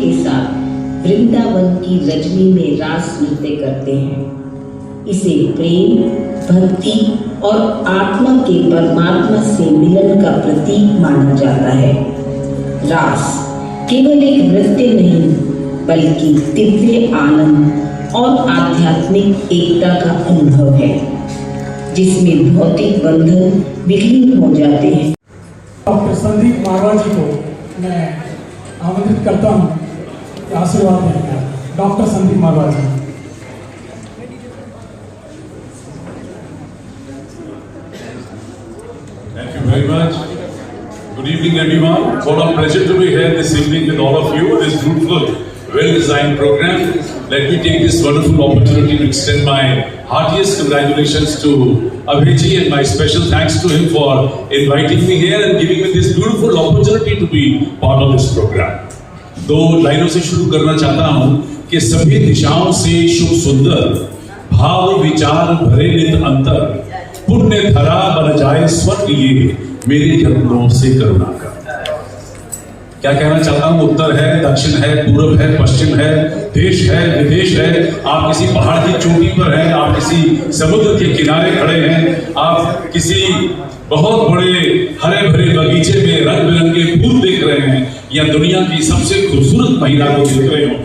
के साथ वृंदावन की रजनी में रास नृत्य करते हैं। इसे प्रेम, भक्ति और आत्मा के परमात्मा से मिलन का प्रतीक माना जाता है। रास केवल एक नृत्य नहीं बल्कि दिव्य आनंद और आध्यात्मिक एकता का अनुभव है, जिसमें भौतिक बंधन विलीन हो जाते हैं। डॉक्टर संदीप मारवाड़ जी को मैं आमंत्रित करता हूँ कि आशीर्वाद देंगे। Doctor Sandeep Marwad ji. Thank you very much. Good evening, everyone. What a pleasure to be here this evening with all of you. This beautiful, well-designed program. Let me take this wonderful opportunity to extend my heartiest congratulations to Abhiji and my special thanks to him for inviting me here and giving me this beautiful opportunity to be part of this program. दो लाइनों से शुरू करना चाहता हूँ कि सभी दिशाओं से शुभ सुंदर भाव विचार भरे नित अंतर पुण्य धरा बन जाए स्वर्ग ये मेरे जन्मों से करुणा कर। क्या कहना चाहता हूँ? उत्तर है, दक्षिण है, पूर्व है, पश्चिम है, देश है, विदेश है। आप किसी पहाड़ की चोटी पर हैं, आप किसी समुद्र के किनारे खड़े हैं, आप किसी बहुत बड़े हरे भरे बगीचे में रंग बिरंगे फूल देख रहे हैं या दुनिया की सबसे खूबसूरत महिला को देख रहे हो।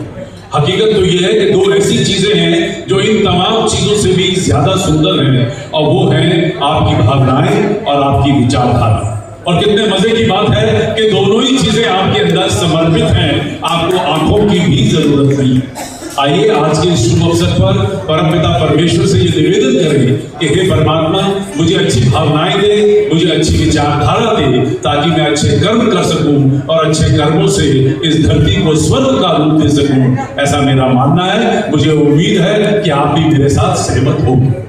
हकीकत तो यह है कि दो ऐसी चीजें हैं जो इन तमाम चीजों से भी ज्यादा सुंदर हैं, और वो है आपकी भावनाएं और आपकी विचारधारा। और कितने मजे की बात है कि दोनों ही चीजें आपके अंदर समर्पित हैं, आपको आंखों की भी जरूरत नहीं है। आइए आज के इस शुभ अवसर पर परमपिता परमेश्वर से ये निवेदन करें कि हे परमात्मा, मुझे अच्छी भावनाएं दे, मुझे अच्छी विचारधारा दे, ताकि मैं अच्छे कर्म कर सकूं और अच्छे कर्मों से इस धरती को स्वर्ग का रूप दे सकूं। ऐसा मेरा मानना है। मुझे उम्मीद है कि आप भी मेरे साथ सहमत होंगे।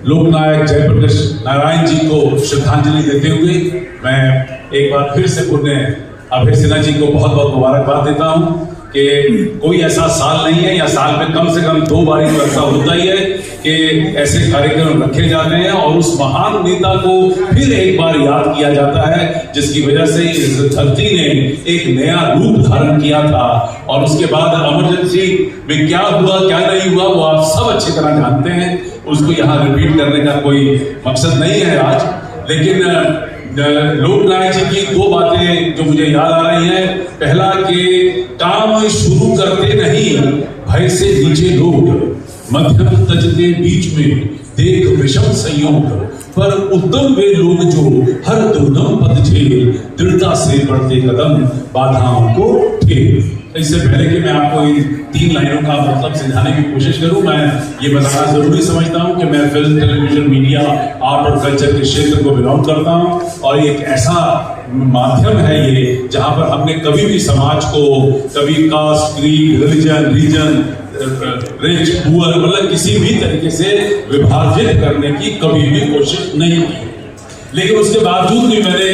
लोकनायक जयप्रकाश नारायण जी को श्रद्धांजलि देते हुए मैं एक बार फिर से पुण्य अभय सिन्हा जी को बहुत बहुत मुबारकबाद देता हूं कि कोई ऐसा साल नहीं है या साल में कम से कम 2 बार तो ऐसा होता ही है कि ऐसे कार्यक्रम रखे जाते हैं और उस महान नेता को फिर एक बार याद किया जाता है, जिसकी वजह से इस धरती ने एक नया रूप धारण किया था। और उसके बाद इमरजेंसी में क्या हुआ क्या नहीं हुआ वो आप सब अच्छी तरह जानते हैं। उसको यहाँ रिपीट करने का कोई मकसद नहीं है आज, लेकिन लोकनायक जी की 2 बातें जो मुझे याद आ रही हैं। पहला कि काम शुरू करते नहीं भय से नीचे लोग, मध्यम तजते बीच में देख विषम संयोग, पर उत्तम वे लोग जो हर दुर्गम पद झेल दृढ़ता से बढ़ते कदम बाधाओं को ठेल। इससे पहले कि मैं आपको इन 3 लाइनों का मतलब समझाने की कोशिश करूं, मैं ये बताना जरूरी समझता हूं कि मैं फिल्म, टेलीविजन, मीडिया, आर्ट और कल्चर के क्षेत्र को बिलोंग करता हूं और एक ऐसा माध्यम है ये जहां पर हमने कभी भी समाज को कभी caste, creed, religion, region, rich, poor मतलब किसी भी तरीके से विभाजित करने की कभी भी कोशिश नहीं की। लेकिन उसके बावजूद भी मैंने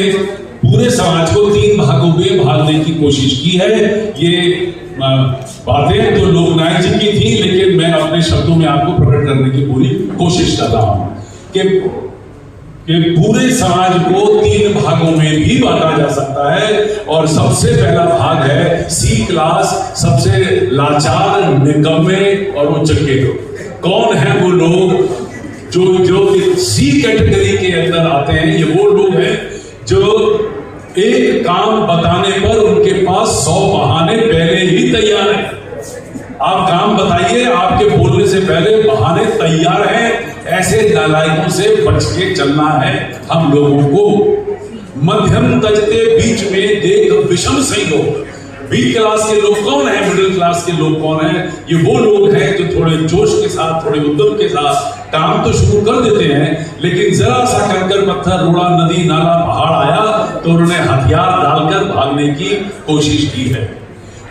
पूरे समाज को 3 भागों में बांटने की कोशिश की है। ये बातें तो लोकनायक जी की थी, लेकिन मैं अपने शब्दों में आपको प्रकट करने की पूरी कोशिश कर रहा हूं कि पूरे समाज को 3 भागों में भी बांटा जा सकता है। और सबसे पहला भाग है सी क्लास, सबसे लाचार, निकम्मे और उच्चके लोग। कौन है वो लोग जो सी कैटेगरी के अंदर आते हैं? ये वो लोग हैं जो एक काम बताने पर उनके पास 100 बहाने पहले ही तैयार हैं। आप काम बताइए, आपके बोलने से पहले बहाने तैयार हैं। ऐसे नालायकों से बच के चलना है हम लोगों को। मध्यम तजते बीच में देख विषम संयोग। बी क्लास के लोग कौन है? मिडिल क्लास के लोग कौन है? ये वो लोग हैं जो थोड़े जोश के साथ, थोड़े उद्यम के साथ काम तो शुरू कर देते हैं, लेकिन जरा सा कंकर पत्थर, रोड़ा, नदी, नाला, पहाड़ आया तो उन्होंने हथियार डालकर भागने की कोशिश की है।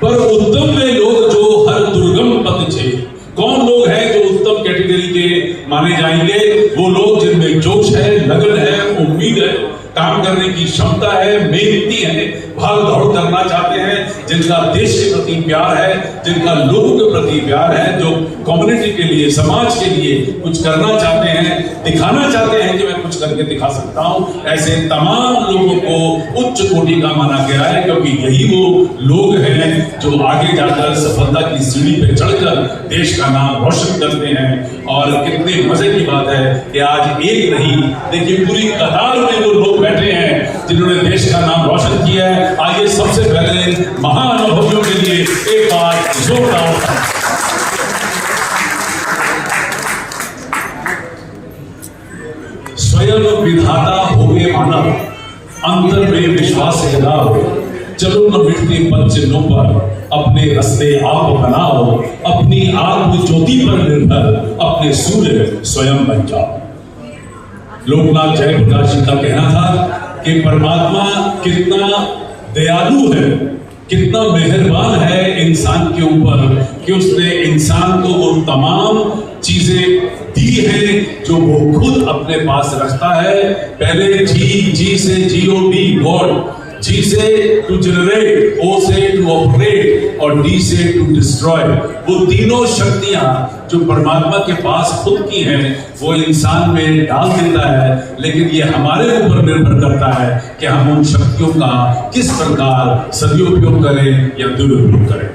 पर उत्तम वे लोग जो हर दुर्गम पथ झेल। कौन लोग हैं जो उत्तम कैटेगरी के माने जाएंगे? वो लोग जिनमें जोश है, लगन है, उम्मीद है। काम करने की क्षमता है, मेहनती है, भाग दौड़ करना चाहते हैं, जिनका देश के प्रति प्यार है, जिनका लोगों के प्रति प्यार है, जो कम्युनिटी के लिए, समाज के लिए कुछ करना चाहते हैं, दिखाना चाहते हैं कि मैं कुछ करके दिखा सकता हूं, ऐसे तमाम लोगों को उच्च कोटि का माना गया है, क्योंकि यही वो लोग हैं जो आगे जाकर सफलता की सीढ़ी पे चढ़कर देश का नाम रोशन करते हैं। और कितने मजे की बात है कि आज एक नहीं, देखिए पूरी कतार में वो लोग बैठे हैं जिन्होंने देश का नाम रोशन किया है। आइए सबसे पहले महाअनुभवियों के लिए एक बार जोरदार स्वयं विधाता होवे मानव, अंतर में विश्वास लगाओ, चलो न मिटते पद चिन्हों पर, अपने रास्ते आप बनाओ, अपनी आत्म ज्योति पर निर्भर अपने सूर्य स्वयं बन जाओ। लोकनाथ जयप्रकाश जी का कहना था कि परमात्मा कितना दयालु है, कितना मेहरबान है इंसान के ऊपर कि उसने इंसान को वो तमाम चीजें दी है जो वो खुद अपने पास रखता है। पहले जी से GOD गॉड, G से टू जनरेट, O से टू ऑपरेट और D से टू डिस्ट्रॉय। वो तीनों शक्तियां जो परमात्मा के पास खुद की हैं वो इंसान में डाल देता है, लेकिन ये हमारे ऊपर निर्भर करता है कि हम उन शक्तियों का किस प्रकार सदुपयोग करें या दुरुपयोग करें।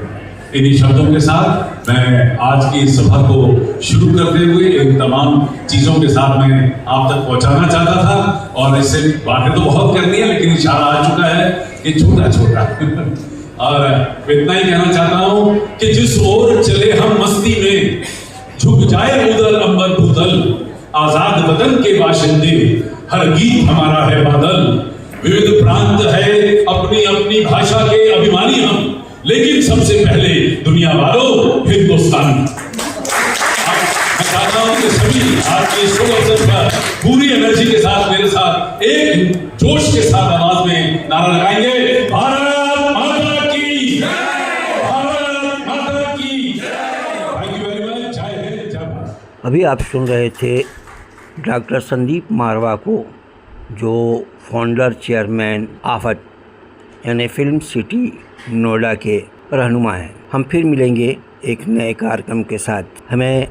इन्हीं शब्दों के साथ मैं आज की सभा को शुरू करते हुए इन तमाम चीजों के साथ मैं आप तक पहुंचाना चाहता था, और इससे बातें तो बहुत करनी है लेकिन इशारा आ चुका है कि छोटा छोटा और इतना ही कहना चाहता हूं कि जिस ओर चले हम मस्ती में, झुक जाए उधर अंबर भूतल, आजाद वतन के बाशिंदे, हर गीत हमारा है बादल, विविध प्रांत है अपनी अपनी भाषा के अभिमानी हम, लेकिन सबसे पहले दुनिया वालों हिंदुस्तान। मैं चाहता हूं कि सभी आज के शुभ अवसर पर पूरी एनर्जी के साथ मेरे साथ एक जोश के साथ आवाज में नारा लगाएंगे, भारत माता की जय, भारत माता की जय। Thank you very much. जय हिंद, जय भारत। अभी आप सुन रहे थे डॉक्टर संदीप मारवा को, जो फाउंडर चेयरमैन आफत यानी फिल्म सिटी नोएडा के रहनुमा हैं। हम फिर मिलेंगे एक नए कार्यक्रम के साथ। हमें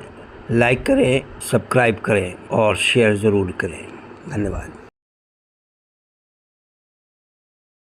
लाइक करें, सब्सक्राइब करें और शेयर ज़रूर करें। धन्यवाद।